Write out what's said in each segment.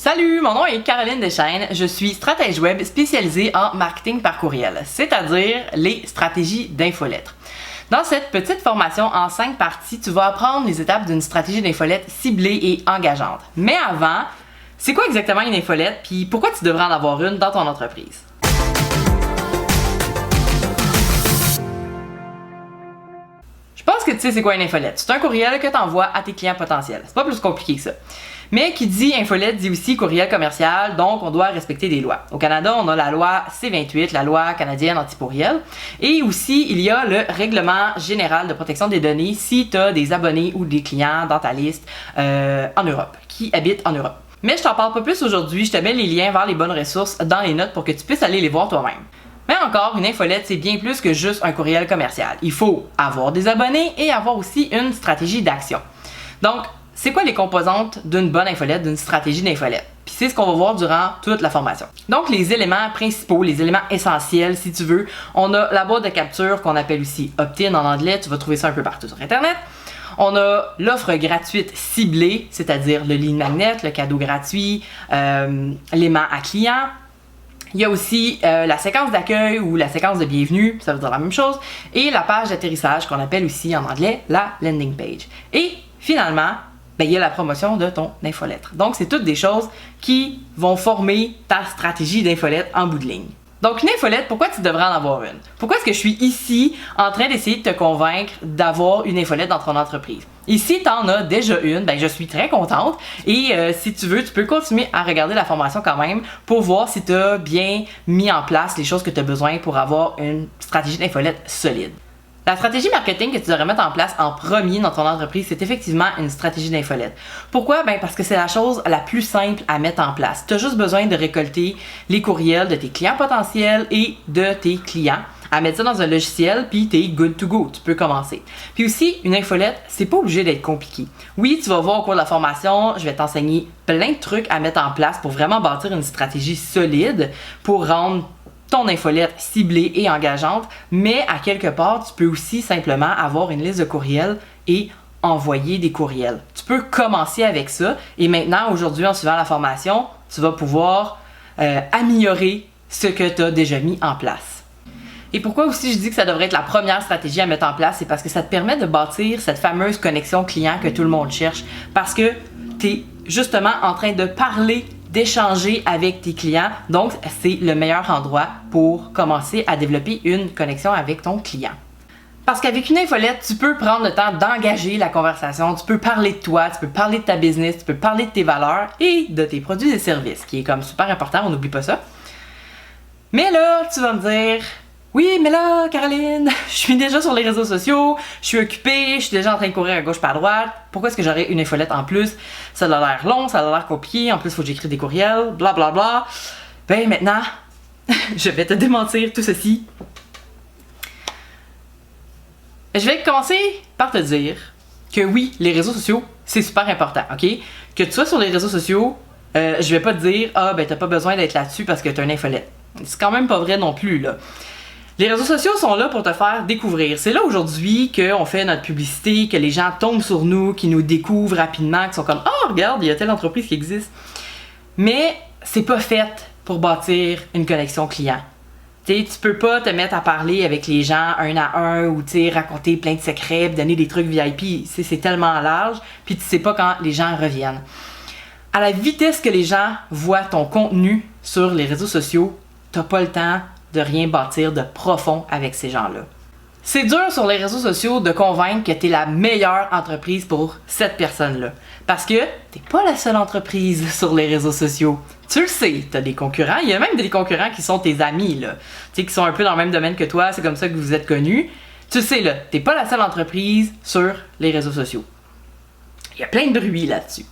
Salut, mon nom est Caroline Deschaines, je suis stratège web spécialisée en marketing par courriel, c'est-à-dire les stratégies d'infolettre. Dans cette petite formation en 5 parties, tu vas apprendre les étapes d'une stratégie d'infolette ciblée et engageante. Mais avant, c'est quoi exactement une infolette, puis pourquoi tu devrais en avoir une dans ton entreprise? Je pense que tu sais c'est quoi une infolette. C'est un courriel que tu envoies à tes clients potentiels. C'est pas plus compliqué que ça. Mais qui dit infolette dit aussi courriel commercial, donc on doit respecter des lois. Au Canada, on a la loi C-28, la loi canadienne anti-pourriel. Et aussi, il y a le règlement général de protection des données si tu as des abonnés ou des clients dans ta liste en Europe, qui habitent en Europe. Mais je t'en parle pas plus aujourd'hui, je te mets les liens vers les bonnes ressources dans les notes pour que tu puisses aller les voir toi-même. Mais encore, une infolette, c'est bien plus que juste un courriel commercial. Il faut avoir des abonnés et avoir aussi une stratégie d'action. Donc, c'est quoi les composantes d'une bonne infolette, d'une stratégie d'infolette? Puis c'est ce qu'on va voir durant toute la formation. Donc, les éléments principaux, les éléments essentiels, si tu veux, on a la boîte de capture qu'on appelle aussi opt-in en anglais, tu vas trouver ça un peu partout sur Internet. On a l'offre gratuite ciblée, c'est-à-dire le lead magnet, le cadeau gratuit, l'aimant à client. Il y a aussi la séquence d'accueil ou la séquence de bienvenue, ça veut dire la même chose, et la page d'atterrissage qu'on appelle aussi en anglais la landing page. Et finalement, il y a la promotion de ton infolettre. Donc, c'est toutes des choses qui vont former ta stratégie d'infolette en bout de ligne. Donc, une infolette, pourquoi tu devrais en avoir une? Pourquoi est-ce que je suis ici en train d'essayer de te convaincre d'avoir une infolette dans ton entreprise? Et si tu en as déjà une, je suis très contente. Et si tu veux, tu peux continuer à regarder la formation quand même pour voir si tu as bien mis en place les choses que tu as besoin pour avoir une stratégie d'infolette solide. La stratégie marketing que tu devrais mettre en place en premier dans ton entreprise, c'est effectivement une stratégie d'infolette. Pourquoi? Parce que c'est la chose la plus simple à mettre en place. Tu as juste besoin de récolter les courriels de tes clients potentiels et de tes clients, à mettre ça dans un logiciel, puis t'es good to go, tu peux commencer. Puis aussi, une infolette, c'est pas obligé d'être compliqué. Oui, tu vas voir au cours de la formation, je vais t'enseigner plein de trucs à mettre en place pour vraiment bâtir une stratégie solide pour rendre ton infolette ciblée et engageante, mais à quelque part, tu peux aussi simplement avoir une liste de courriels et envoyer des courriels. Tu peux commencer avec ça et maintenant, aujourd'hui, en suivant la formation, tu vas pouvoir améliorer ce que tu as déjà mis en place. Et pourquoi aussi je dis que ça devrait être la première stratégie à mettre en place, c'est parce que ça te permet de bâtir cette fameuse connexion client que tout le monde cherche, parce que tu es justement en train de parler d'échanger avec tes clients. Donc, c'est le meilleur endroit pour commencer à développer une connexion avec ton client. Parce qu'avec une infolette, tu peux prendre le temps d'engager la conversation, tu peux parler de toi, tu peux parler de ta business, tu peux parler de tes valeurs et de tes produits et services, qui est comme super important, on n'oublie pas ça. Mais là, tu vas me dire, oui, mais là, Caroline, je suis déjà sur les réseaux sociaux, je suis occupée, je suis déjà en train de courir à gauche par droite. Pourquoi est-ce que j'aurais une infolette en plus? Ça a l'air long, ça a l'air compliqué, en plus, il faut que j'écrive des courriels, blablabla. Maintenant, je vais te démentir tout ceci. Je vais commencer par te dire que oui, les réseaux sociaux, c'est super important, ok? Que tu sois sur les réseaux sociaux, je vais pas te dire, t'as pas besoin d'être là-dessus parce que t'as une infolette. C'est quand même pas vrai non plus, là. Les réseaux sociaux sont là pour te faire découvrir. C'est là aujourd'hui qu'on fait notre publicité, que les gens tombent sur nous, qui nous découvrent rapidement, qui sont comme « Oh, regarde, il y a telle entreprise qui existe. » Mais c'est pas fait pour bâtir une connexion client. Tu peux pas te mettre à parler avec les gens un à un ou raconter plein de secrets, donner des trucs VIP. C'est tellement large, puis tu sais pas quand les gens reviennent. À la vitesse que les gens voient ton contenu sur les réseaux sociaux, t'as pas le temps de rien bâtir de profond avec ces gens-là. C'est dur sur les réseaux sociaux de convaincre que t'es la meilleure entreprise pour cette personne-là. Parce que t'es pas la seule entreprise sur les réseaux sociaux. Tu le sais, t'as des concurrents. Il y a même des concurrents qui sont tes amis, là. Tu sais, qui sont un peu dans le même domaine que toi. C'est comme ça que vous êtes connus. Tu le sais, là, t'es pas la seule entreprise sur les réseaux sociaux. Il y a plein de bruit là-dessus.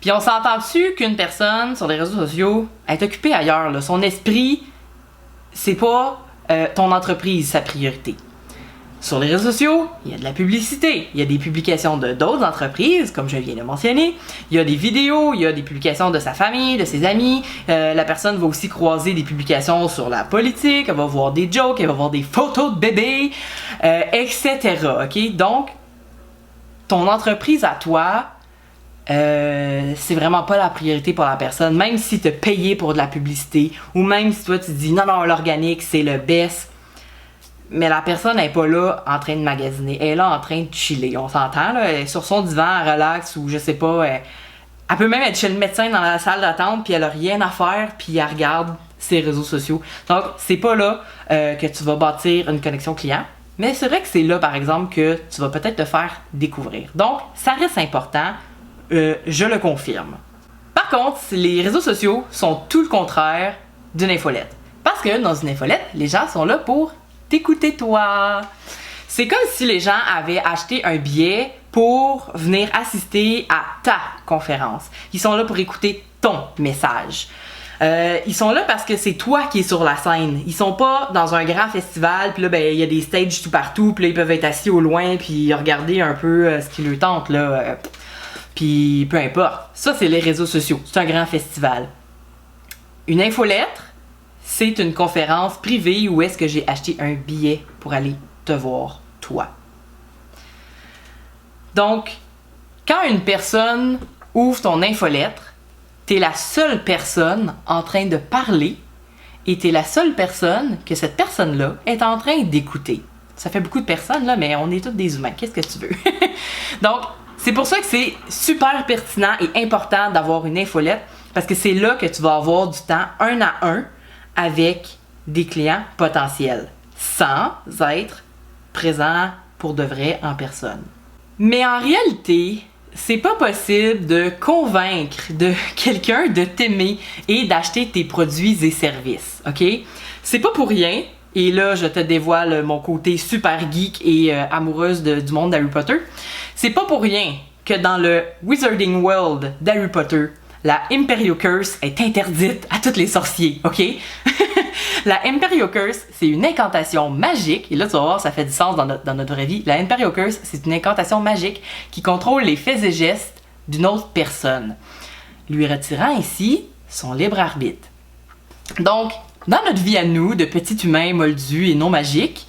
Puis on s'entend dessus qu'une personne sur les réseaux sociaux est occupée ailleurs, là. Son esprit, c'est pas ton entreprise sa priorité. Sur les réseaux sociaux, il y a de la publicité, il y a des publications de d'autres entreprises, comme je viens de mentionner, il y a des vidéos, il y a des publications de sa famille, de ses amis, la personne va aussi croiser des publications sur la politique, elle va voir des jokes, elle va voir des photos de bébés, etc. Ok? Donc, ton entreprise à toi, c'est vraiment pas la priorité pour la personne, même si tu as payé pour de la publicité, ou même si toi tu dis non, l'organique c'est le best, mais la personne n'est pas là en train de magasiner, elle est là en train de chiller, on s'entend, là, elle est sur son divan, elle relaxe, ou je sais pas, elle peut même être chez le médecin dans la salle d'attente, puis elle a rien à faire, puis elle regarde ses réseaux sociaux. Donc, c'est pas là que tu vas bâtir une connexion client, mais c'est vrai que c'est là, par exemple, que tu vas peut-être te faire découvrir. Donc, ça reste important, je le confirme. Par contre, les réseaux sociaux sont tout le contraire d'une infolette. Parce que dans une infolette, les gens sont là pour t'écouter toi. C'est comme si les gens avaient acheté un billet pour venir assister à ta conférence. Ils sont là pour écouter ton message. Ils sont là parce que c'est toi qui es sur la scène. Ils sont pas dans un grand festival, puis là, ben, il y a des stages tout partout, puis là, ils peuvent être assis au loin, puis regarder un peu ce qui leur tente, là. Puis peu importe. Ça, c'est les réseaux sociaux. C'est un grand festival. Une infolettre, c'est une conférence privée où est-ce que j'ai acheté un billet pour aller te voir, toi. Donc, quand une personne ouvre ton infolettre, t'es la seule personne en train de parler et t'es la seule personne que cette personne-là est en train d'écouter. Ça fait beaucoup de personnes, là, mais on est tous des humains. Qu'est-ce que tu veux? Donc, c'est pour ça que c'est super pertinent et important d'avoir une infolette parce que c'est là que tu vas avoir du temps 1 à 1 avec des clients potentiels sans être présent pour de vrai en personne. Mais en réalité, c'est pas possible de convaincre de quelqu'un de t'aimer et d'acheter tes produits et services, ok? C'est pas pour rien, et là je te dévoile mon côté super geek et amoureuse du monde d'Harry Potter. C'est pas pour rien que dans le Wizarding World d'Harry Potter, la Imperio Curse est interdite à tous les sorciers, ok? La Imperio Curse, c'est une incantation magique, et là tu vas voir, ça fait du sens dans notre vraie vie. La Imperio Curse, c'est une incantation magique qui contrôle les faits et gestes d'une autre personne, lui retirant ainsi son libre arbitre. Donc, dans notre vie à nous, de petits humains moldus et non magiques,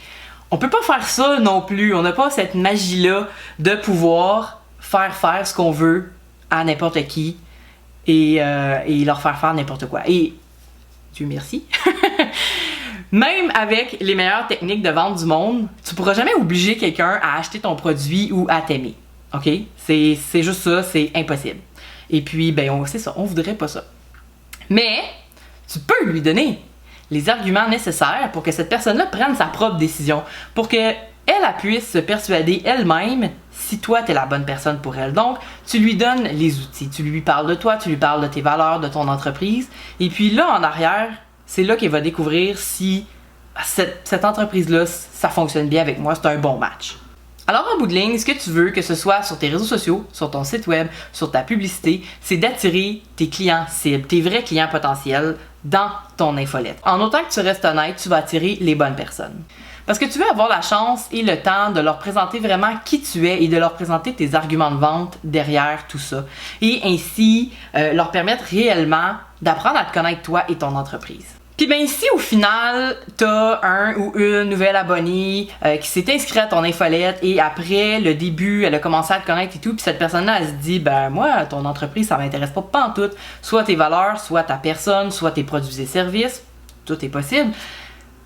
on peut pas faire ça non plus. On n'a pas cette magie-là de pouvoir faire ce qu'on veut à n'importe qui et leur faire n'importe quoi. Et Dieu merci. Même avec les meilleures techniques de vente du monde, tu pourras jamais obliger quelqu'un à acheter ton produit ou à t'aimer. OK? C'est juste ça, c'est impossible. Et puis, ben, c'est ça, on voudrait pas ça. Mais, tu peux lui donner les arguments nécessaires pour que cette personne-là prenne sa propre décision, pour qu'elle puisse se persuader elle-même si toi, t'es la bonne personne pour elle. Donc, tu lui donnes les outils, tu lui parles de toi, tu lui parles de tes valeurs, de ton entreprise, et puis là, en arrière, c'est là qu'elle va découvrir si cette entreprise-là, ça fonctionne bien avec moi, c'est un bon match. Alors, en bout de ligne, ce que tu veux, que ce soit sur tes réseaux sociaux, sur ton site web, sur ta publicité, c'est d'attirer tes clients cibles, tes vrais clients potentiels dans ton infolette. En autant que tu restes honnête, tu vas attirer les bonnes personnes. Parce que tu veux avoir la chance et le temps de leur présenter vraiment qui tu es et de leur présenter tes arguments de vente derrière tout ça. Et ainsi, leur permettre réellement d'apprendre à te connaître toi et ton entreprise. Puis ben si au final, t'as un ou une nouvelle abonnée qui s'est inscrite à ton infolette et après le début, elle a commencé à te connaître et tout, puis cette personne-là, elle se dit, ben moi, ton entreprise, ça m'intéresse pas pantoute. Soit tes valeurs, soit ta personne, soit tes produits et services, tout est possible.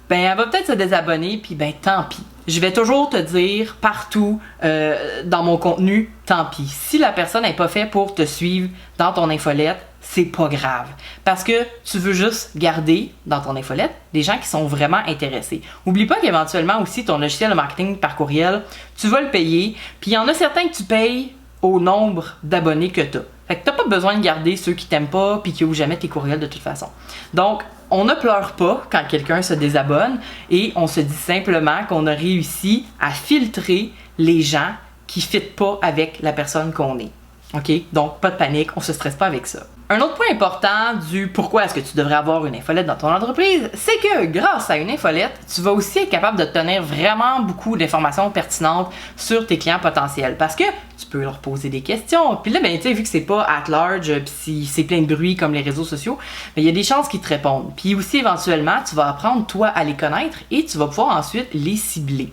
Ben elle va peut-être se désabonner, puis ben tant pis. Je vais toujours te dire partout dans mon contenu, tant pis. Si la personne n'est pas faite pour te suivre dans ton infolette, c'est pas grave. Parce que tu veux juste garder dans ton infolette des gens qui sont vraiment intéressés. Oublie pas qu'éventuellement aussi ton logiciel de marketing par courriel, tu vas le payer, puis il y en a certains que tu payes au nombre d'abonnés que tu as. Fait que t'as pas besoin de garder ceux qui t'aiment pas puis qui ouvrent jamais tes courriels de toute façon. Donc, on ne pleure pas quand quelqu'un se désabonne et on se dit simplement qu'on a réussi à filtrer les gens qui ne fitent pas avec la personne qu'on est. OK? Donc, pas de panique, on se stresse pas avec ça. Un autre point important du pourquoi est-ce que tu devrais avoir une infolette dans ton entreprise, c'est que grâce à une infolette, tu vas aussi être capable d'obtenir vraiment beaucoup d'informations pertinentes sur tes clients potentiels parce que tu peux leur poser des questions. Puis là, ben, tu sais, vu que c'est pas at large, puis si c'est plein de bruit comme les réseaux sociaux, ben, il y a des chances qu'ils te répondent. Puis aussi, éventuellement, tu vas apprendre, toi, à les connaître et tu vas pouvoir ensuite les cibler.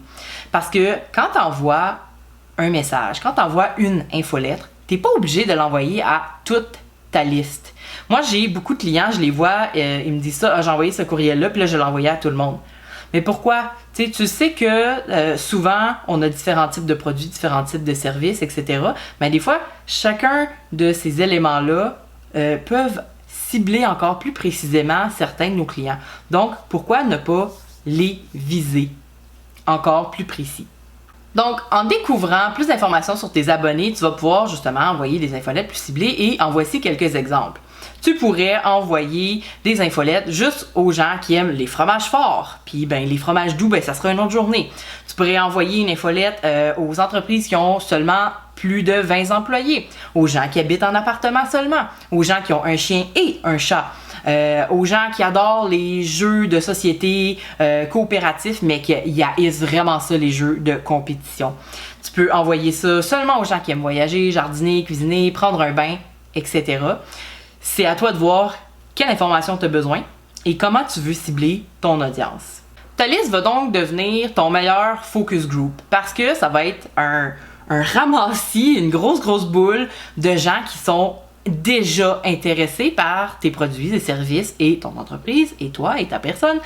Parce que quand tu envoies un message, quand tu envoies une infolettre, t'es pas obligé de l'envoyer à toute ta liste. Moi, j'ai beaucoup de clients, je les vois, ils me disent ça, ah, j'ai envoyé ce courriel-là, puis là, je l'ai envoyé à tout le monde. Mais pourquoi? Tu sais que souvent, on a différents types de produits, différents types de services, etc. Mais des fois, chacun de ces éléments-là peuvent cibler encore plus précisément certains de nos clients. Donc, pourquoi ne pas les viser encore plus précis? Donc, en découvrant plus d'informations sur tes abonnés, tu vas pouvoir justement envoyer des infolettes plus ciblées et en voici quelques exemples. Tu pourrais envoyer des infolettes juste aux gens qui aiment les fromages forts. Puis les fromages doux, ça sera une autre journée. Tu pourrais envoyer une infolette aux entreprises qui ont seulement plus de 20 employés, aux gens qui habitent en appartement seulement, aux gens qui ont un chien et un chat. Aux gens qui adorent les jeux de société coopératifs, mais qui haïssent vraiment ça, les jeux de compétition. Tu peux envoyer ça seulement aux gens qui aiment voyager, jardiner, cuisiner, prendre un bain, etc. C'est à toi de voir quelle information tu as besoin et comment tu veux cibler ton audience. Ta liste va donc devenir ton meilleur focus group parce que ça va être un ramassis, une grosse boule de gens qui sont déjà intéressés par tes produits et services et ton entreprise et toi et ta personne.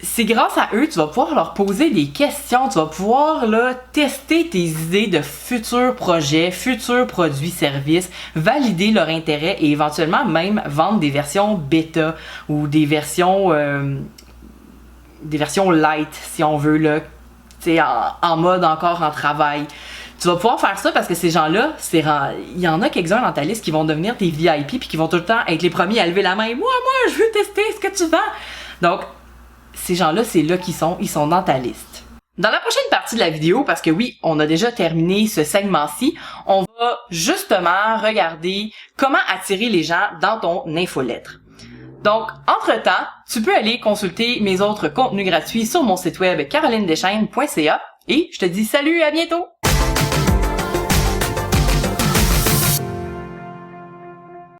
C'est grâce à eux, tu vas pouvoir leur poser des questions, tu vas pouvoir tester tes idées de futurs projets, futurs produits, services, valider leur intérêt et éventuellement même vendre des versions bêta ou des versions light si on veut en mode encore en travail. Tu vas pouvoir faire ça parce que ces gens-là, il y en a quelques-uns dans ta liste qui vont devenir tes VIP puis qui vont tout le temps être les premiers à lever la main. Moi, je veux tester ce que tu vends. Donc, ces gens-là, c'est là qu'ils sont. Ils sont dans ta liste. Dans la prochaine partie de la vidéo, parce que oui, on a déjà terminé ce segment-ci, on va justement regarder comment attirer les gens dans ton infolettre. Donc, entre-temps, tu peux aller consulter mes autres contenus gratuits sur mon site web carolinedeschaines.ca et je te dis salut, à bientôt!